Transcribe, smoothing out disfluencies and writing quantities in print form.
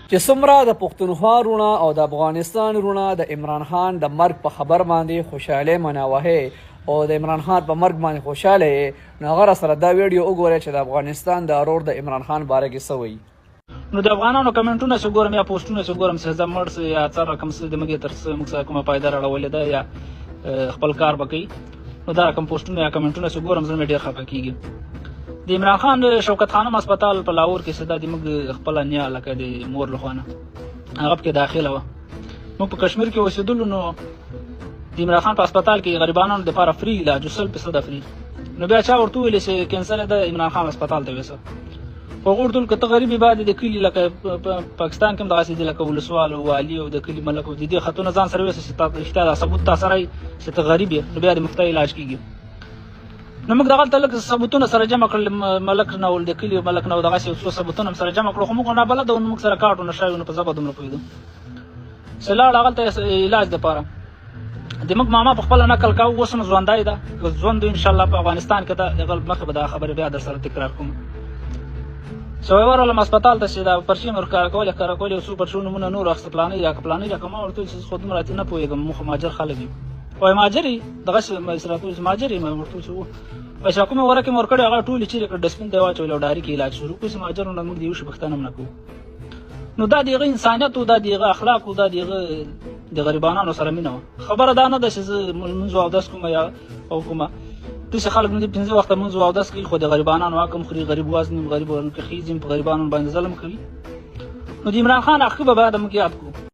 چې څومره د پښتونخوا وروڼه او د افغانستان وروڼه د عمران خان د مرګ په خبر باندې خوشحالۍ مناوهې او د عمران خان په مرګ باندې خوشحاله یې، نو هغه راسره دا ویډیو وګورئ چې د افغانستان د ورور د عمران خان باره کې څه وایي. نو د افغانانو کمنټونه چې ګورم یا پوسټونه چې ګورم چې زه مړ یا څه رقم څه د مګې تر څه موږ سره کومه پایده راړولې ده یا خپل کار به کوي، نو دا رقم پوسټونه یا کمنټونه چې ګورم زه مې ډېر خفه کېږم. د عمران خان شوکت خانم هسپتال په لاهور کې چې دا د موږ خپله نیا لکه د مور له خوا نه هغه پکې داخله وه. موږ په کشمیر کې اوسېدلو، نو د عمران خان په هسپتال کې غریبانو دپاره فري علاج 100% فري. نو بیا چا ورته وویلې چې کینسر یې د عمران خان هسپتال ته یوسه. خو هغه ورته ویل که ته غریب یې باید د کلي لکه پاکستان کې هم دغسې دي لکه ولسوال او والي او د کلي ملک او د دې خطونه ځان سره یوسه چې رښتیا دا ثبوت تا سره وي چې ته غریب یې، نو بیا د مفته علاج کېږي. نو موږ دغلته لږ ثبوتونه سره جمع کړل، ملک نه ول د کلي ملک نه دغسې څو ثبوتونه هم سره جمع کړو، خو موږ نابلده وو، نو موږ سره کارټ ونه شوي، نو په ځکه دومره پوهېدو چې لاړ هغلته علاج دپاره. د موږ ماما په خپله نقل کوو، اوس هم ژوندی ده، که ژوند و انشاءالله په افغانستان کې ده، هغه مخکې به دا خبرې بیا در سره تکرار کوم. چې ورغلم هسپتال ته چې دا پرچې مې ورښکاره کولې یو څو پرچو نومونه نور اخیسته، فلانی راکړه فلانی راکړه. ما ورته وویل چې خو دومره نه پوهېږم، موږ خو مهاجر خلک یو. وایي مهاجر یې؟ دغسې راته وویل چې مهاجر یم. ورته وویل چې وایي چې کومې وره کې مې ورکړې هغه ټولې چیرې کړه، ډسبین ته یې واچولې او ډاري کې علاج شروع کړو چې مهاجر نه موږ د یو شي پوښتنه هم نه کوو. نو دا د هغه انسانیت و، دا د هغه اخلاق و، دا د هغه د غریبانانو سره مینه وه. خبره دا نه ده چې زه لمونځ او اودس کومه یا او کومه داسې خلک نه دي 5 وخته لمونځ او اودس کوي، خو د غریبانانو حق هم خوري، غریب وزن غریب ورنکه خیز په غریبانو باندې ظلم کوي. نو د عمران خان حق به باید موږ یاد کړو.